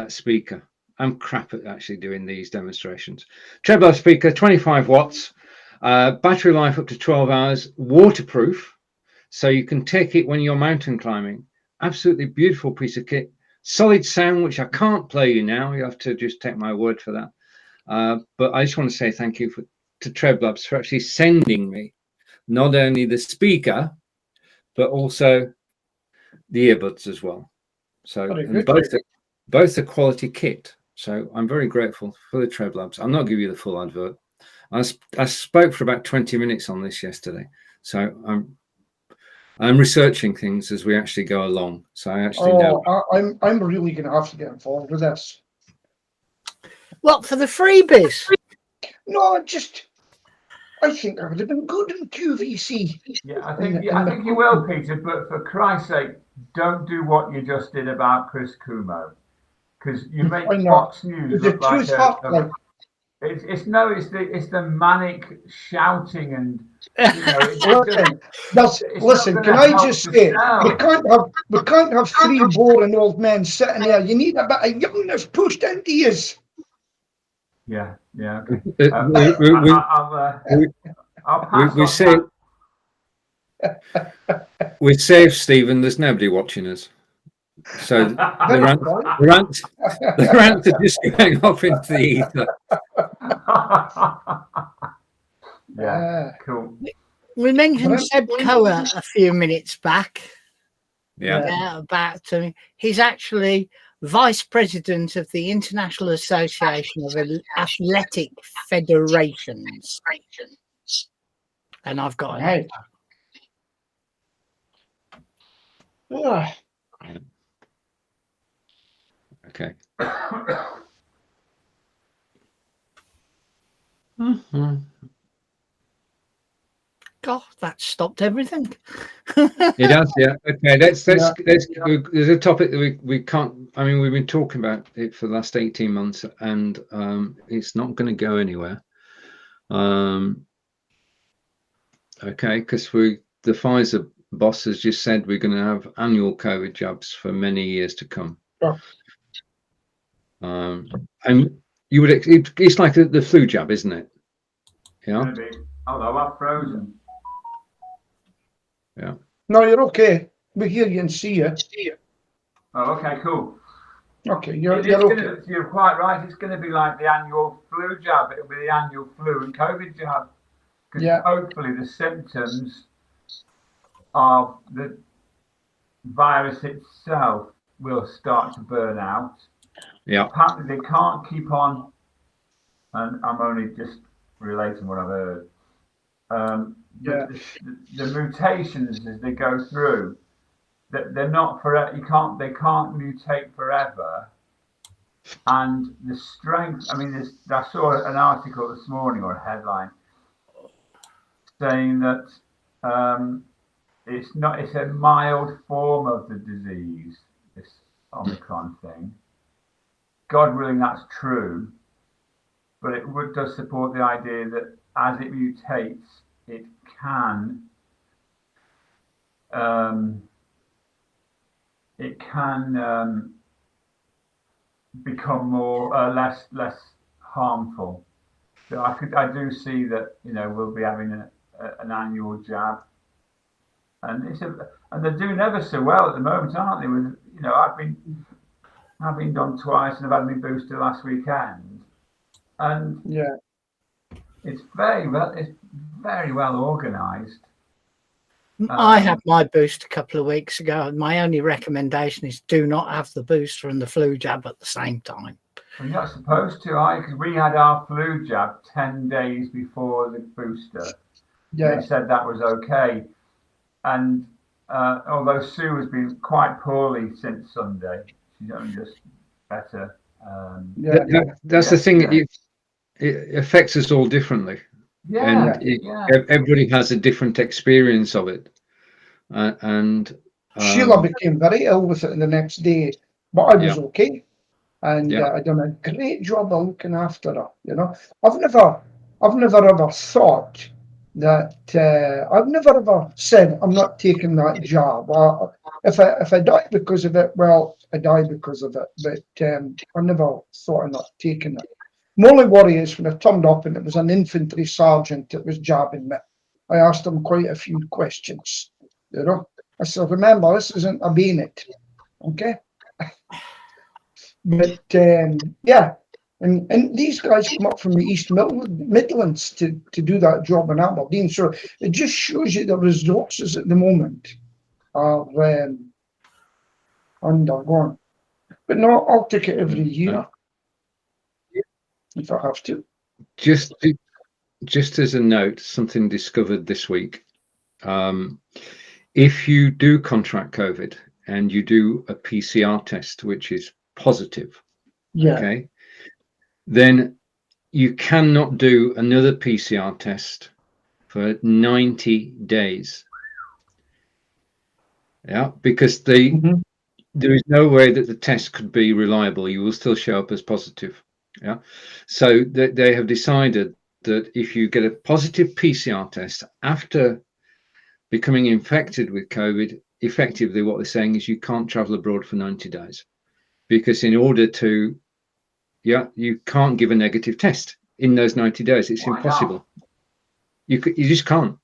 speaker. I'm crap at actually doing these demonstrations. TrebLab speaker, 25 watts, battery life up to 12 hours, waterproof. So you can take it when you're mountain climbing. Absolutely beautiful piece of kit. Solid sound, which I can't play you now. You have to just take my word for that. But I just want to say thank you to TrebLabs for actually sending me not only the speaker, but also the earbuds as well. So both the quality kit. So I'm very grateful for the TrebLabs. I'm not giving you the full advert. I spoke for about 20 minutes on this yesterday. So I'm researching things as we actually go along, so I actually know. I'm really going to have to get involved with this. What, for the freebies? No, I think I would have been good in QVC. Yeah, I think you will, Peter. But for Christ's sake, don't do what you just did about Chris Cuomo, because you make Fox News look like it's the manic shouting and. Listen, can I just say, we can't have 3 boring old men sitting there. You need a bit of youngness pushed into you. Yeah, okay. I'll pass we're safe, Stephen. There's nobody watching us. So the Very rant, point. the rants are just going off into the ether. Yeah, cool. We mentioned Brilliant. Seb Coa a few minutes back. Yeah. About he's actually vice president of the International Association of Athletic Federations, and I've got Right. Yeah. Okay. God, that stopped everything. It does, yeah. Okay, let's Yeah. there's a topic that we can't. I mean, we've been talking about it for the last 18 months, and it's not going to go anywhere. Okay, because the Pfizer boss has just said we're going to have annual COVID jabs for many years to come. Sure. And you would it's like the flu jab, isn't it? Yeah. Although I'm frozen. Yeah. No, you're okay. We hear you and see you. Oh, okay, cool. Okay, you're okay. You're quite right. It's going to be like the annual flu jab. It'll be the annual flu and COVID jab. Because hopefully the symptoms of the virus itself will start to burn out. Yeah. Apparently they can't keep on, and I'm only just relating what I've heard. The mutations as they go through, that they're not forever. They can't mutate forever. And the strength. I mean, I saw an article this morning or a headline saying that it's a mild form of the disease, this Omicron thing. God willing, that's true, but it does support the idea that as it mutates, it can become less harmful. So I do see that we'll be having an annual jab, and they're doing ever so well at the moment, aren't they? With I've been done twice, and I've had my booster last weekend, and it's very well organised. I had my boost a couple of weeks ago, and my only recommendation is do not have the booster and the flu jab at the same time. Well, you're not supposed to, because we had our flu jab 10 days before the booster. Yeah. They said that was okay. And although Sue has been quite poorly since Sunday, she's only just better. That's the thing. It affects us all differently. Yeah, and everybody has a different experience of it. And Sheila became very ill with it the next day, but I was okay, and I done a great job of looking after her. I've never ever thought that I've never ever said I'm not taking that job. If I die because of it, well, I die because of it. But I never thought of not taking it. My only worry is when I turned up and it was an infantry sergeant that was jabbing me. I asked him quite a few questions. I said, remember, this isn't a bayonet, okay? But and these guys come up from the East Midlands to do that job in Aberdeen. So it just shows you the resources at the moment are undergone. But no, I'll take it every year if I have to. Just as a note, something discovered this week. If you do contract COVID and you do a PCR test, which is positive, okay, then you cannot do another PCR test for 90 days. Yeah, because there is no way that the test could be reliable. You will still show up as positive. Yeah, so they have decided that if you get a positive PCR test after becoming infected with COVID, effectively what they're saying is you can't travel abroad for 90 days, because in order to, you can't give a negative test in those 90 days. It's impossible. You just can't.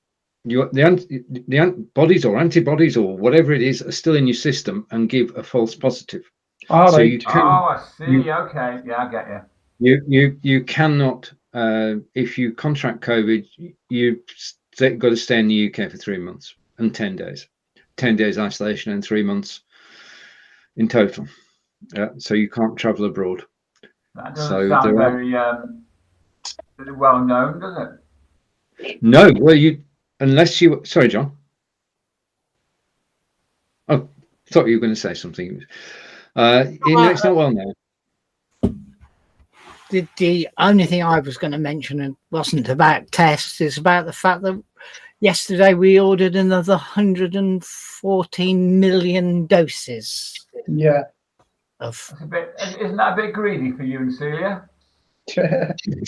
the antibodies or antibodies or whatever it is are still in your system and give a false positive. All So right. you can, I see. Okay. Yeah, I get you. you cannot, if you contract COVID, you've got to stay in the UK for 3 months and 10 days. 10 days isolation and 3 months in total. So you can't travel abroad. That doesn't sound very well known, does it? No, well, unless you, sorry, John. Oh, thought you were going to say something. It's not well known. The only thing I was going to mention, and wasn't about tests, is about the fact that yesterday we ordered another 114 million doses. Yeah. Isn't that a bit greedy for you and Celia?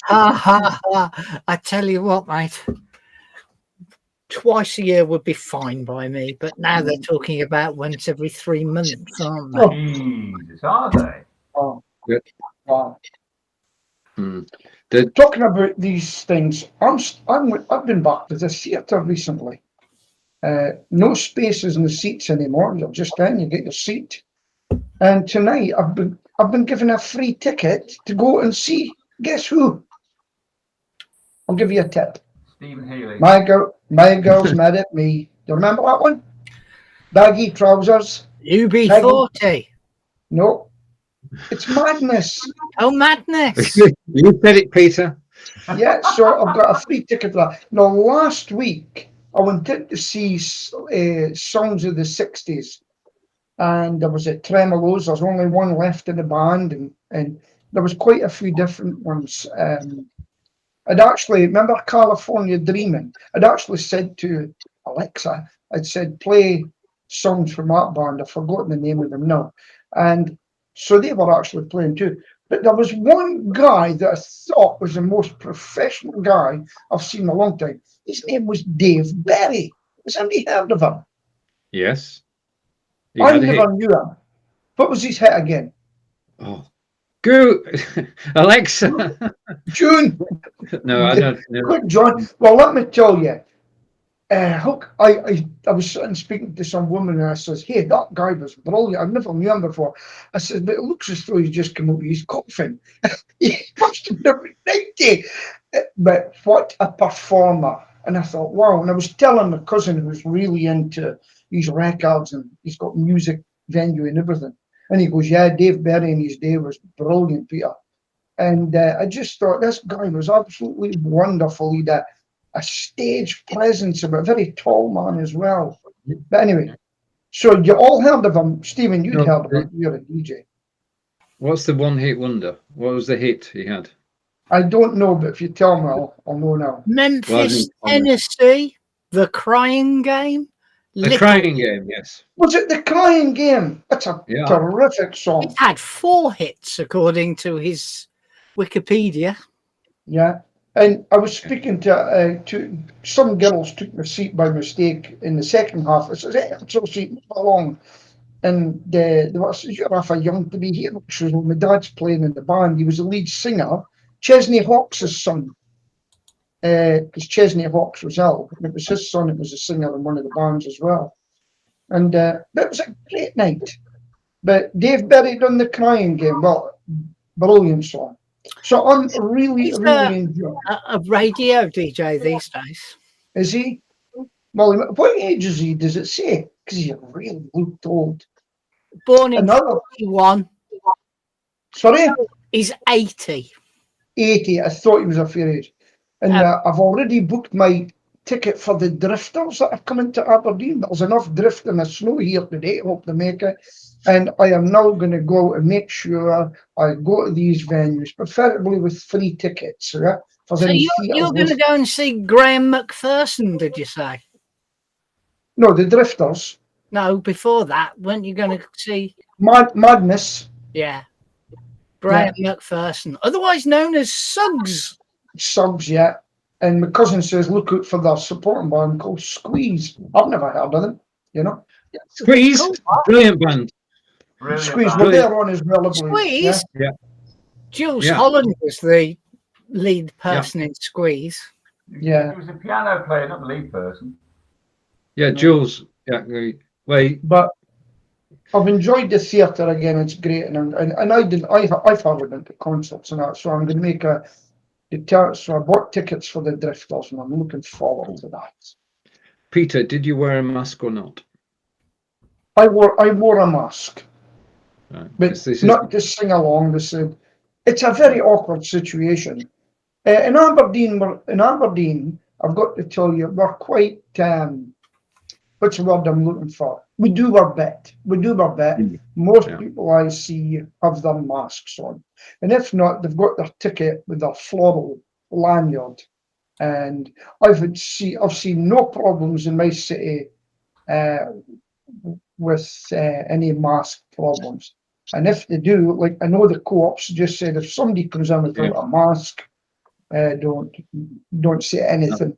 I tell you what, mate. Twice a year would be fine by me, but now they're talking about once every 3 months, aren't they? Jesus, are they? Oh, Good. wow. Mm. Talking about these things, I've been back to the theatre recently. No spaces in the seats anymore. You're just in, you get your seat. And tonight I've been given a free ticket to go and see. Guess who? I'll give you a tip. Stephen Healy. My girl's mad at me. Do you remember that one? Baggy trousers. UB40. No. It's Madness. Oh, Madness. You said it, Peter. Yeah, so I've got a free ticket for that. Now, last week, I went in to see songs of the 60s. And there was a Tremolos. There's only one left in the band. And there was quite a few different ones. I'd actually, remember California Dreaming? I'd actually said to Alexa, I'd said, play songs from that band. I've forgotten the name of them now. And so they were actually playing too. But there was one guy that I thought was the most professional guy I've seen in a long time. His name was Dave Berry. Has anybody heard of him? Yes. I never knew him. What was his hit again? Oh, go, Alexa. June. No, I don't know. Quick, John. Well, let me tell you. I was sitting speaking to some woman and I says, hey, that guy was brilliant. I've never knew him before. I said, but it looks as though he's just come out of his coffin. He must have been 90. But what a performer. And I thought, wow. And I was telling my cousin who was really into these records and he's got music venue and everything. And he goes, yeah, Dave Berry in his day was brilliant, Peter. And I just thought this guy was absolutely wonderful. He had a stage presence of a very tall man as well. But anyway, so you all heard of him. Stephen, you'd heard of him. You're a DJ. What's the one hit wonder? What was the hit he had? I don't know, but if you tell me, I'll know now. Memphis, Tennessee, The Crying Game. The Crying Game, yes. Was it The Crying Game? That's a terrific song. It had 4 hits, according to his Wikipedia. Yeah. And I was speaking to some girls took my seat by mistake in the second half. I said, hey, I'm so seat along. And they were saying, you're awful young to be here. She was, well, my dad's playing in the band. He was the lead singer, Chesney Hawkes' son. Because Chesney Hawkes was ill. It was his son, it was a singer in one of the bands as well. And it was a great night. But Dave Berry done The Crying Game. Well, brilliant song. So I'm really enjoying a radio DJ these days. Is he? Well, what age is he? Does it say? Because he really looked old. Born in 41. Sorry? He's 80. 80. I thought he was a fair age. And I've already booked my ticket for the drifters that are coming to Aberdeen. There's enough drift in the snow here today. I hope to make it. And I am now going to go and make sure I go to these venues, preferably with free tickets. Right? So you're going to go and see Graham McPherson, did you say? No, the drifters. No, before that, weren't you going to see... Madness. Yeah. Graham McPherson, otherwise known as Suggs. Suggs, yeah. And my cousin says, look out for their supporting band called Squeeze. I've never heard of them, you know. Squeeze, brilliant band. Squeeze, well, they're on as well. Squeeze? Yeah. Jules Holland was the lead person in Squeeze. Yeah. It was a piano player, not the lead person. Yeah, Jules. Yeah, wait. But I've enjoyed the theatre again. It's great, and I've hardly been to concerts and that, so I'm going to make so I bought tickets for the Drifters, and I'm looking forward to that. Peter, did you wear a mask or not? I wore a mask, Right, but 'cause this not to sing along. It's a very awkward situation. In Aberdeen, I've got to tell you, we're quite. What's the word I'm looking for? We do our bit. Most Yeah. people I see have their masks on, and if not, they've got their ticket with their floral lanyard. And I've seen no problems in my city with any mask problems. And if they do, like I know the co-ops just said, if somebody comes in without a mask, don't say anything.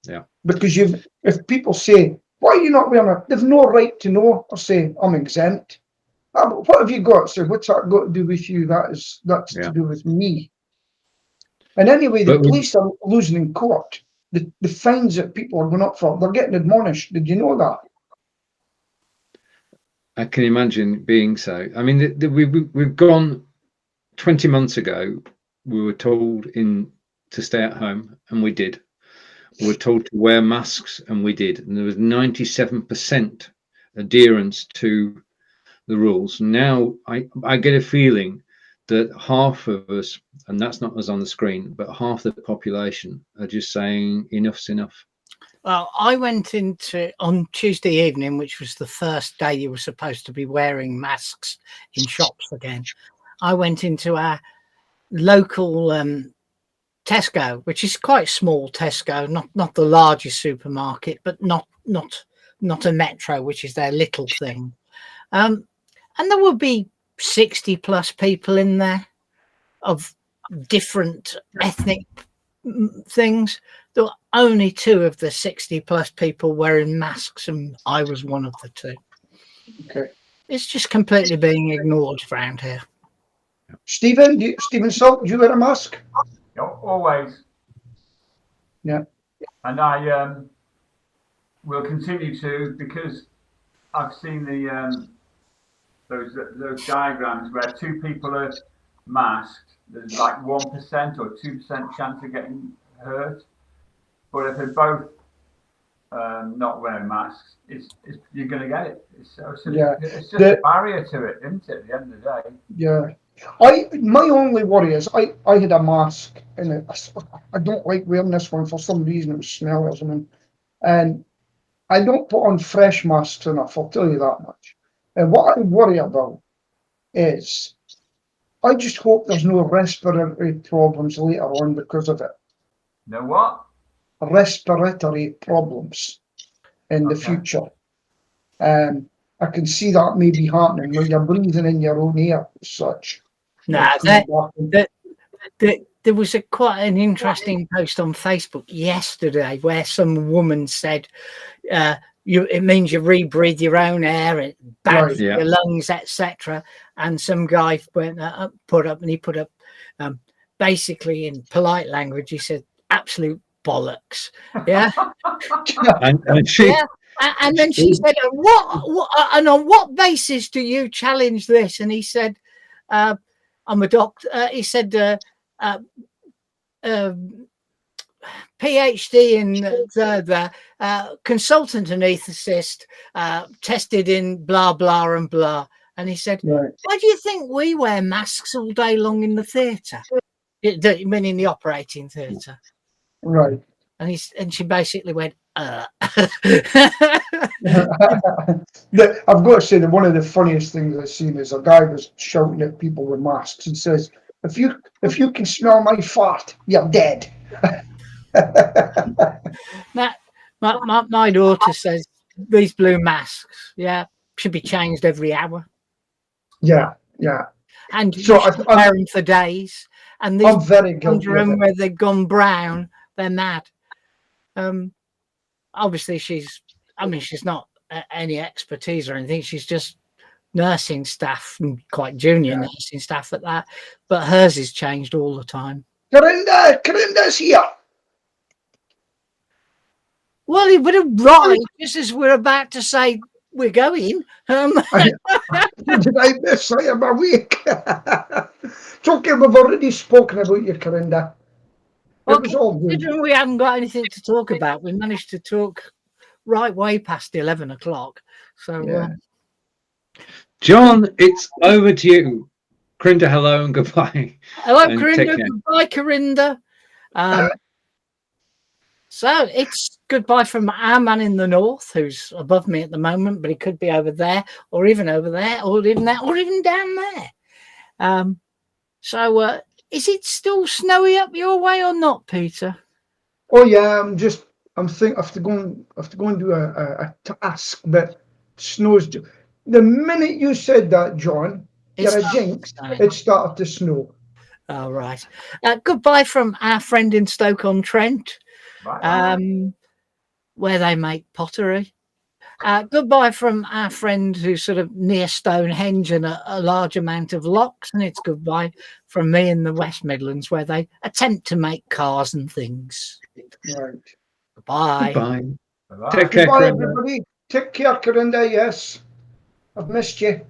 Yeah. Because if people say, why are you not wearing it? They've no right to know or say, I'm exempt. What have you got? So what's that got to do with you? That's to do with me. And anyway, the police are losing in court. The fines that people are going up for, they're getting admonished. Did you know that? I can imagine being so. I mean, we've gone 20 months ago. We were told to stay at home, and we did. We were told to wear masks, and we did. And there was 97% adherence to the rules. Now I get a feeling that half of us, and that's not us on the screen, but half the population are just saying enough's enough. Well, I went on Tuesday evening, which was the first day you were supposed to be wearing masks in shops again. I went into our local Tesco, which is quite small Tesco, not the largest supermarket, but not a Metro, which is their little thing. And there will be 60 plus people in there of different ethnic things. There were only 2 of the 60 plus people wearing masks, and I was one of the 2. Okay. It's just completely being ignored around here. Stephen Salt, do you wear a mask? Always. Yeah. And I will continue to, because I've seen those diagrams where 2 people are masked. There's like 1% or 2% chance of getting hurt. But if they're both not wearing masks, you're going to get it. It's just a barrier to it, isn't it? At the end of the day. Yeah. My only worry is I had a mask, and I don't like wearing this one for some reason. It was smelly or something, and I don't put on fresh masks enough. I'll tell you that much. And what I worry about is I just hope there's no respiratory problems later on because of it. No what? Respiratory problems in the future. I can see that maybe happening when you're breathing in your own air as such. Nah, there was quite an interesting post on Facebook yesterday where some woman said, it means you rebreathe your own air, it's bad for your lungs, etc. And some guy put up basically in polite language, he said, absolute bollocks. Yeah. and then she said, what and on what basis do you challenge this? And he said, I'm a doctor. He said, PhD in the consultant anaesthetist, tested in blah blah and blah. And he said, why do you think we wear masks all day long in the theatre? You mean in the operating theatre? Right. And she basically went, I've got to say that one of the funniest things I've seen is a guy was shouting at people with masks and says, if you can smell my fart, you're dead. My daughter says these blue masks, should be changed every hour. Yeah. And so you should wear them for days. And these I'm very guilty under them where they've gone brown, they're mad. Obviously she's not any expertise or anything. She's just nursing staff and quite junior nursing staff at that. But hers is changed all the time. Corinda's here. Well, he would have right just as we're about to say we're going. Did I miss? I am awake. It's okay, we've already spoken about your calendar. Well, It was all good. considering we haven't got anything to talk about, we managed to talk right way past 11 o'clock. So, Yeah. John, it's over to you. Corinda, hello and goodbye. hello, And take Corinda. care. Goodbye, Corinda. So it's goodbye from our man in the north, who's above me at the moment, but he could be over there, or even over there, or even there, or even down there. So is it still snowy up your way or not, Peter? Oh yeah, I'm I have to go and do a task, but snows. The minute you said that, John, you're a jinx. It started to snow. All right. Goodbye from our friend in Stoke-on-Trent, where they make pottery. Goodbye from our friend who's sort of near Stonehenge and a large amount of locks. And it's goodbye from me in the West Midlands, where they attempt to make cars and things. Right. Goodbye. Goodbye. Bye-bye. Take care, Goodbye, Corinda. everybody. Take care, Corinda. Yes, I've missed you.